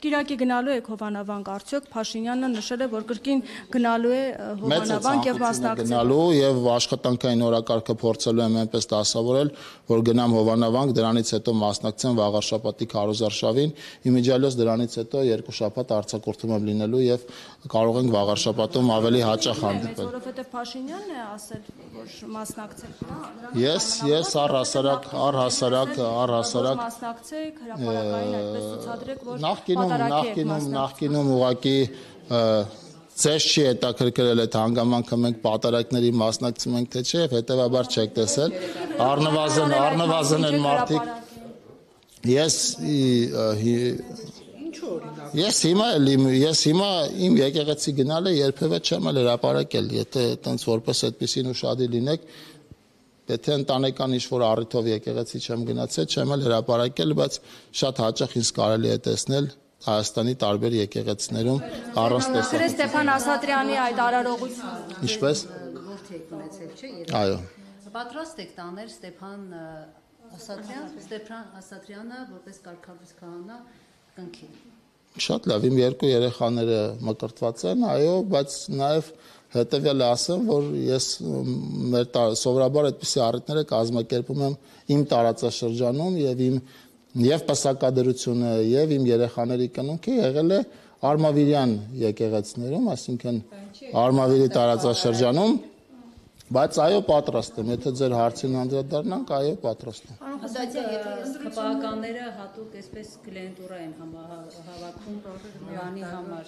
Կիրակի գնալու եք Հովանավանք, արդյոք Փաշինյանը նշել է, որ կրկին գնալու է Հովանավանք եւ մասնակցելու եւ աշխատանքային օրակարգը փորձելու եմ այնպես դասավորել, որ գնամ Հովանավանք, դրանից հետո մասնակցեմ վաղարշաբաթի քարոզարշավին, իմիջիալոց դրանից հետո 2 շաբաթ արձակուրդում եմ լինելու եւ կարող ենք վաղարշաբաթում ավելի հաճախ հանդիպել։ Որովհետեւ Փաշինյանն է ասել, որ մասնակցեք, Ես առհասարակ մասնակցեք, հրապարակային այդպես ցուցադրեք, որ Նախկինում ուղղակի ձեզ չի հետաքրքրել այդ հանգամանքը մենք պատարակների մասնակցում ենք թե չէ, հետևաբար չեք տեսել, առնվազն են մարդիկ, ես հիմա իմ եկեղեցի գնալը երբևէ չեմ հրապարակել, եթե այտենց որպես այդպեսին ուշադիր լինեք, եթե ընտանեկան ինչ-որ առիթով եկեղեցի չեմ գնացել, չեմ հրապարակել, բայց շատ հաճախ ինձ կարելի է տեսնել Հայաստանի տարբեր եկեղեցիներում առանց տեսակ։ Ստեփան Ասատրյանի այդ արարողությունը։ Ինչպես։ Որդի եք ունեցել, չէ՞։ Այո։ Պատրաստ եք տանել Ստեփան Ասատրյանը որպես կարգավորիչ քահանա կնքի։ Շատ լավ, իմ 2 երեխաները մկրտված են, այո, բայց նաև հետևյալը ասեմ, որ ես սովորաբար այդպիսի առիթները կազմակերպում եմ իմ տարածաշրջանում եւ պսակադրությունը եւ իմ երեխաների կնունքը եղել է Արմավիրյան եկեղեցիներում, այսինքն Արմավիրի տարածաշրջանում, բայց այո պատրաստ եմ, եթե ձեր հարցին անդրադառնանք, այո պատրաստ եմ։ Քպականները հատուկ այսպես կլիենտուրա են հավաքում Իրանի համար։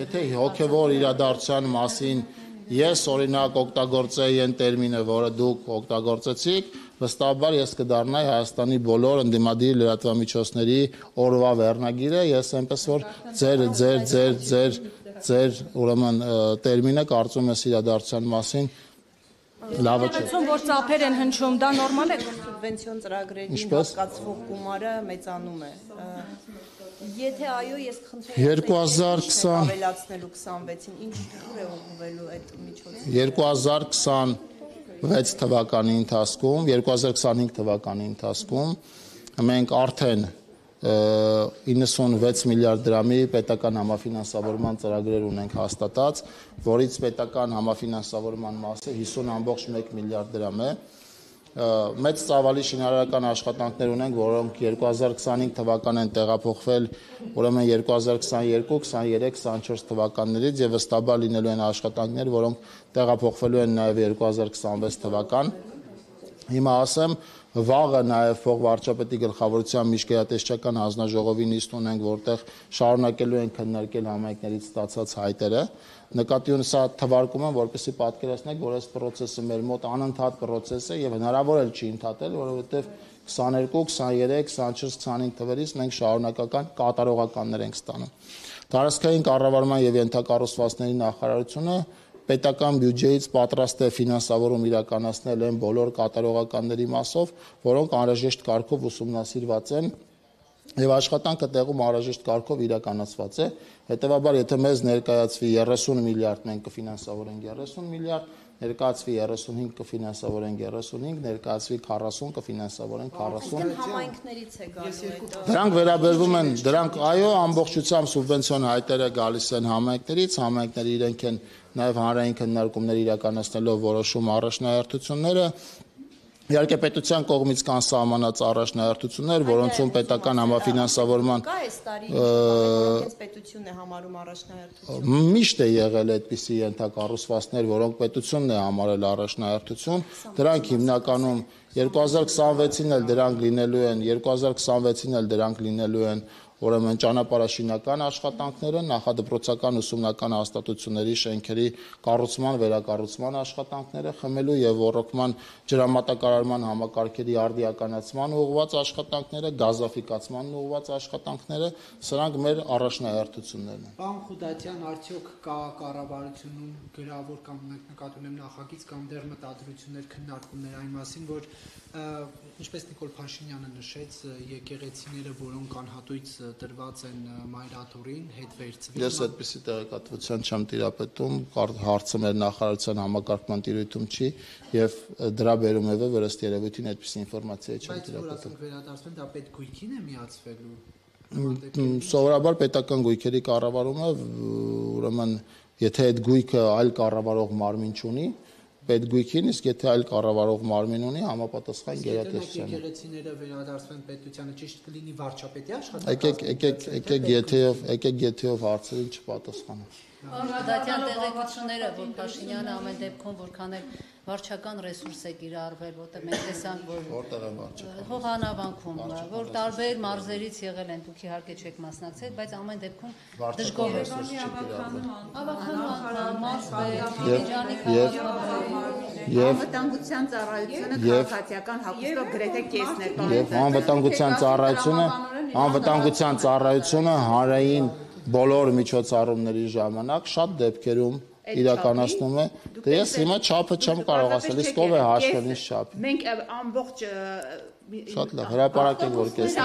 Եթե հոգևոր իրադարձության մասին ես օրինակ օգտագործեի այն տերմինը, որը դուք օգտագործեցիք, վստահաբար ես կդառնայի Հայաստանի բոլոր ընդդիմադիր լրատվամիջոցների օրվա վերնագիրը, ես այնպես որ ձեր ուրեմն տերմինը կարծում ես իրադարձության մասին լավը չէ։ Որ ծափեր են հնչում, դա նորմալ է։ Սուբվենցիոն ծրագրերին հատկացվող գումարը մեծանում է։ Եթե այո, ես խնդրեմ 2020 ավելացնելու 26-ին ինչ ուր է ուղղվելու այդ միջոցը։ 2026 թվականի ընթացքում, 2025 թվականի ընթացքում մենք արդեն 96 միլիարդ դրամի պետական համաֆինանսավորման ծրագրեր ունենք հաստատած, որից պետական համաֆինանսավորման մասը 50.1 միլիարդ դրամ է։ Մեծ ծավալի շինարարական աշխատանքներ ունենք, որոնք 2025 թվականն են տեղափոխվել, ուրեմն 2022, 23, 24 թվականներից եւ վստահաբար լինելու են աշխատանքներ, որոնք տեղափոխվելու են նաեւ 2026 թվական։ Հիմա ասեմ, վաղը նաև փոխվարչապետի գլխավորությամբ միջգերատեսչական հանձնաժողովի նիստ ունենք, որտեղ շարունակելու են քննարկել համայնքներից ստացած հայտերը։ Նկատի ունեմ սա թվարկում եմ, որպեսզի պատկերացնեք, որ այս process-ը մեր մոտ անընդհատ process է եւ հնարավոր էլ չի ընդհատել, որովհետեւ 22, 23, 24, 25 թվերից մենք շարունակական կատարողականներ ենք ստանում։ Տարածքային կառավարման եւ ենթակառուցվածքների նախարարությունը պետական բյուջեից պատրաստ է ֆինանսավորում իրականացնել այն բոլոր կատարողականների մասով, որոնք անհրաժեշտ կարգով ուսումնասիրված են եւ աշխատանքը տեղում անհրաժեշտ կարգով իրականացված է։ Հետեւաբար, եթե մեզ ներկայացվի 30 միլիարդ, մենք կֆինանսավորենք 30 միլիարդ, ներկայացվի 35 կֆինանսավորենք 35, ներկայացվի 40 կֆինանսավորենք 40։ Համայնքներից է գալու։ Դրանք վերաբերվում են, այո, ամբողջությամբ սուբվենցիոն հայտերը գալիս են համայնքներից, համայնքները իրենք են նաև հանրային քննարկումներ իրականացնելով որոշում առաջնահերթությունները։ Իհարկե պետության կողմից կան սահմանած առաջնահերթություններ, որոնցում պետական համաֆինանսավորման պետությունն է համարում առաջնահերթություն։ Միշտ է եղել այդպիսի ենթակառուցվածքներ, որոնք պետությունն է համարել առաջնահերթություն, դրանք հիմնականում 2026-ին էլ դրանք լինելու են ուրեմն ճանապարհաշինական աշխատանքները, նախադպրոցական ուսումնական հաստատությունների շենքերի կառուցման, վերակառուցման աշխատանքները, խմելու եւ ոռոգման ջրամատակարարման համակարգերի արդիականացման ուղղված աշխատանքները, գազաֆիկացման ուղղված աշխատանքները, սրանք մեր առաջնահերթություններն են։ Պարոն Խուդատյան, արդյոք կա կառավարությունում գրավոր կամ նկատի ունեմ նախագիծ կամ դեռ մտադրություններ, քննարկումներ այն մասին, որ ինչպես Նիկոլ Փաշինյանը նշեց, եկեղեցիները, որոնք անհատույց տրված են մայրաթորին հետ վերցվի։ Ես այդպիսի տեղեկատվության չեմ տիրապետում, հարցը մեր նախարարության համակարգման տիրույթում չի եւ դրա բերում է որ ըստ երևույթին այդպիսի ինֆորմացիա չեմ Բայց որ տիրապետում։ ասենք վերադարձվեն, դա պետ գույքին է միացվելու։ Սովորաբար պետական գույքերի կառավարումը ուրեմն եթե այդ գույքը այլ կառավարող մարմին չունի, պետ գույքին, իսկ եթե այլ կառավարող մարմին ունի, համապատասխան գերատեսչության։ Եկեղեցիները վերադարձվեն պետությանը, ճիշտ կլինի վարչապետի աշխատանքը։ Եկեք եթեով հարցերին չպատասխանեմ։ Դատյան տեղեկությունները, որ Փաշինյանը ամեն դեպքում որքան էլ վարչական ռեսուրս է կիրառվել, որտեղ մենք տեսանք, որ որտեղ է վարչական Հողանավանքում, որ տարբեր մարզերից եղել են, դուք իհարկե չեք մասնակցել, բայց ամեն դեպքում դժգոհ է։ Անվտանգության ծառայությունը քաղաքացիական հագուստով գրեթե կեսն է Եվ անվտանգության ծառայությունը հանրային բոլոր միջոցառումների ժամանակ շատ դեպքերում իրականացնում է։ Դե ես հիմա չափը չեմ կարող ասել, իսկ ով է հաշվել ինչ չափ։ Մենք ամբողջ Շատ լավ, հրապարակեք որ կեսն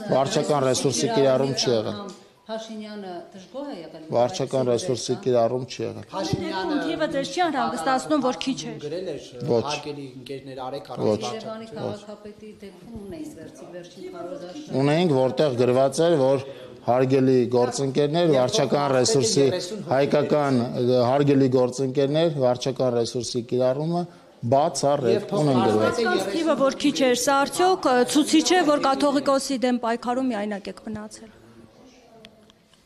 վարչական ռեսուրսի կիրառում չի եղել։ Փաշինյանը դժգոհ է եղել։ Վարչական ռեսուրսի կիրառում չի եղել։ Փաշինյանը թիվը դեռ չի հանգստացնում, որ քիչ է։ Գրել էր հարգելի ընկերներ արեք Երևանի քաղաքապետի դեպքում ունեին վերջին քարոզաշրջանը։ Ունեինք որտեղ գրված էր, որ հարգելի գործընկերներ, վարչական ռեսուրսի հայկական հարգելի գործընկերներ, վարչական ռեսուրսի կիրառումը բացառեք ունեն գրված։ Թիվը որ քիչ էր, սա արդյոք ցուցիչ է, որ կաթողիկոսի դեմ պայքարում միայնակ եք մնացել։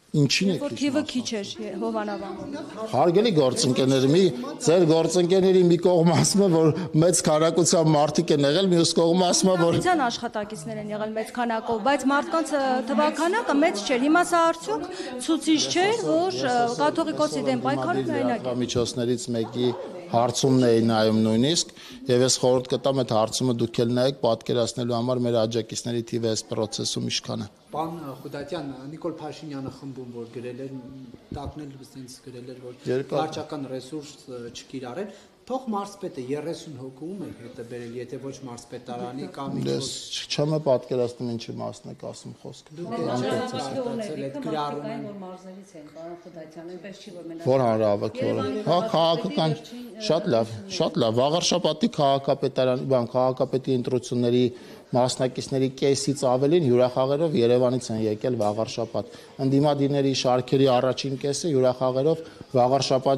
Ինչին է Որ թիվը քիչ էր Հովանավանում։ Հարգելի գործընկերներ, ձեր գործընկերների մի կողմը ասում է, որ մեծ քանակությամբ մարդիկ են եղել, մյուս կողմը ասում է, որ Իցան աշխատակիցներ են եղել մեծ քանակով, բայց մարդկանց թվականակը մեծ չէր։ Հիմա սա արդյոք ցուցիչ չէր, որ կաթողիկոսի դեմ պայքարում միայնակ է։ միջոցներից մեկի հարցումն է նայում նույնիսկ, եւ ես խորհուրդ կտամ այդ հարցումը դուք էլ նայեք պատկերացնելու համար մեր աջակիցների թիվը այս process-ում ինչքան է։ Պարոն Խուդատյան, Նիկոլ Փաշինյանը խմբում որ գրել էր, տակնել ասենց գրել էր, որ վարչական ռեսուրս չկիրառել, թող մարզպետը 30 հոգում է հետը բերել, եթե ոչ մարզպետարանի կամ Ես չեմ պատկերացնում ինչի մասն եք ասում խոսքը։ Որ հանրահավաքորը։ Հա քաղաքական շատ լավ, վաղարշապատի քաղաքապետի ընտրությունների մասնակիցների կեսից ավելին հյուրախաղերով Երևանից են եկել վաղարշապատ։ Ընդդիմադիրների շարքերի առաջին կեսը հյուրախաղերով վաղարշապատ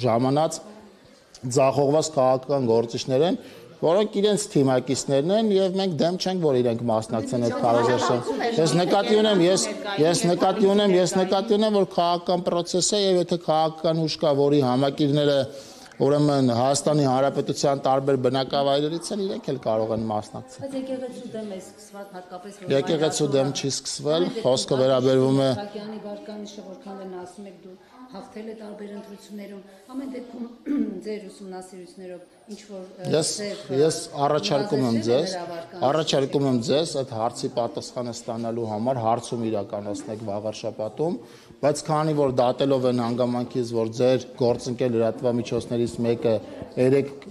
ժամանած ձախողված քաղաքական գործիչներ են, որոնք իրենց թիմակիցներն են եւ մենք դեմ չենք, որ իրենք մասնակցեն այդ քարոզարշավը։ Ես նկատի ունեմ, որ քաղաքական process է եւ եթե քաղաքական ուժ կա, որի համակիրները ուրեմն Հայաստանի Հանրապետության տարբեր բնակավայրերից են, իրենք էլ կարող են մասնակցել։ Բայց եկեղեցու դեմ է սկսված հատկապես Եկեղեցու դեմ չի սկսվել, խոսքը վերաբերվում է Սահակյանի վարկանիշը որքան են ասում եք դու հաղթել է տարբեր ընտրություններում, ամեն դեպքում ձեր ուսումնասիրություններով ինչ որ Ես առաջարկում եմ ձեզ այդ հարցի պատասխանը ստանալու համար հարցում իրականացնեք վաղարշապատում, բայց քանի որ դատելով են հանգամանքից, որ ձեր գործընկեր լրատվամիջոցներից մեկը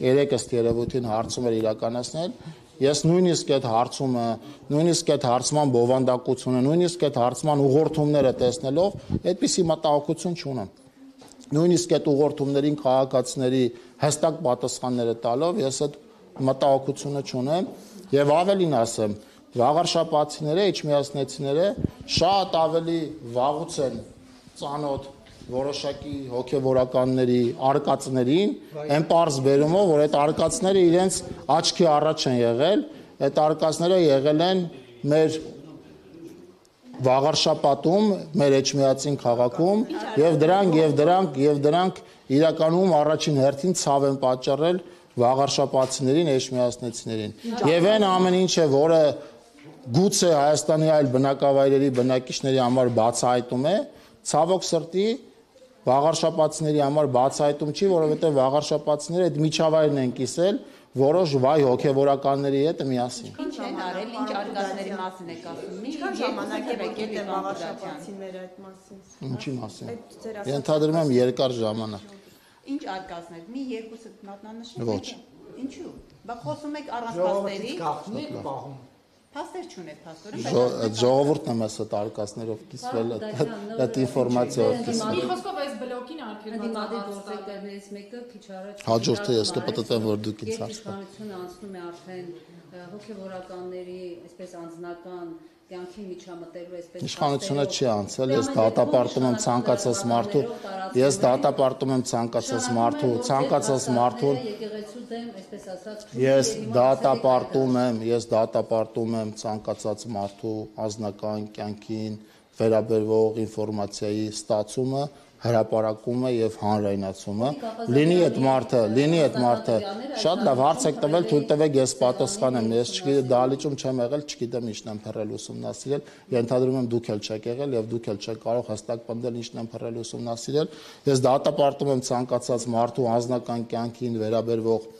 երեք ըստ երևույթին հարցում էր իրականացնել, ես նույնիսկ այդ հարցումը, նույնիսկ այդ հարցման բովանդակությունը, նույնիսկ այդ հարցման ուղղորդումները տեսնելով, այդպիսի մտահոգություն չունեմ։ Նույնիսկ այդ ուղղորդումներին քաղաքացիների հստակ պատասխանները տալով ես այդ մտահոգությունը չունեմ եւ ավելին ասեմ, վաղարշապատցիները, իջմիածնեցիները շատ ավելի վաղուց են ծանոթ որոշակի հոգևորականների արկածներին, այն պարզ բերումով, որ այդ արկածները իրենց աչքի առաջ են եղել, այդ արկածները եղել են մեր վաղարշապատում, մեր Էջմիածին քաղաքում եւ դրանք իրականում առաջին հերթին ցավ են պատճառել վաղարշապատցիներին, էջմիածնեցիներին։ Եվ այն ամեն ինչը, որը գուցե Հայաստանի այլ բնակավայրերի բնակիչների համար բացահայտում է, ցավոք սրտի վաղարշապատցիների համար բացահայտում չի, որովհետեւ վաղարշապատցիները այդ միջավայրն են կիսել որոշ վայ հոգևորականների հետ միասին։ Ինչ են արել, ինչ արկածների մասին եք ասում։ Ինչ ժամանակ է եկել է վաղարշապատցիները այդ մասին։ Ինչի մասին։ Ենթադրում եմ երկար ժամանակ։ Ինչ արկածներ։ Մի երկուսը մատնանշեք։ Ոչ։ Ինչու՞։ Բա խոսում եք առանց փաստերի։ Գաղտնիք պահում։ Փաստեր չունեք, փաստորեն։ Ժողովուրդն եմ ասա տարկածներով կիսվել այդ ինֆորմացիայով կիսվել։ Մի խոսքով այս բլոկին արգելված գործընկերներից մեկը քիչ առաջ Հաջորդը ես կպտտեմ, որ դուք ինձ իշխանությունը անցնում է արդեն հոգևորականների, այսպես անձնական կյանքի միջամտելու այսպես Իշխանությունը չի անցել, ես դատապարտում եմ ցանկացած մարդու, ես դատապարտում եմ ցանկացած մարդուն, եկեղեցու դեմ, այսպես ասած, ես դատապարտում եմ ցանկացած մարդու անձնական կյանքին վերաբերվող ինֆորմացիայի ստացումը, հրապարակումը եւ հանրայնացումը, լինի այդ մարդը, շատ լավ հարց եք տվել, թույլ տվեք ես պատասխանեմ, ես չգիտեմ դահլիճում չեմ եղել, չգիտեմ ինչն եմ փռել ուսումնասիրել, ենթադրում եմ դուք էլ չեք եղել եւ դուք էլ չեք կարող հստակ պնդել ինչն եմ փռել ուսումնասիրել, ես դատապարտում եմ ցանկացած մարդու անձնական կյանքին վերաբերվող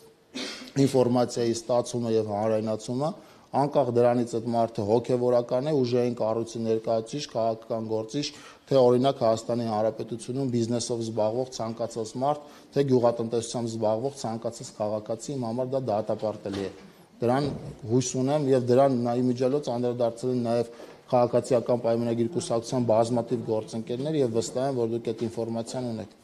ինֆորմացիայի ստացումը եւ հանրայնացումը, անկախ դրանից այդ մարդը հոգևորական է, ուժային կառույցի ներկայացուցիչ, քաղաքական գործիչ, թե օրինակ Հայաստանի Հանրապետությունում բիզնեսով զբաղվող ցանկացած մարդ, թե գյուղատնտեսությամբ զբաղվող ցանկացած քաղաքացի, իմ համար դա դատապարտելի է։ Դրան հույս ունեմ եւ դրան իմիջիալոց անդրադարձել են նաեւ քաղաքացիական պայմանագիր կուսակցության բազմաթիվ գործընկերներ եւ վստահ եմ, որ դուք այդ ինֆորմացիան ունեք։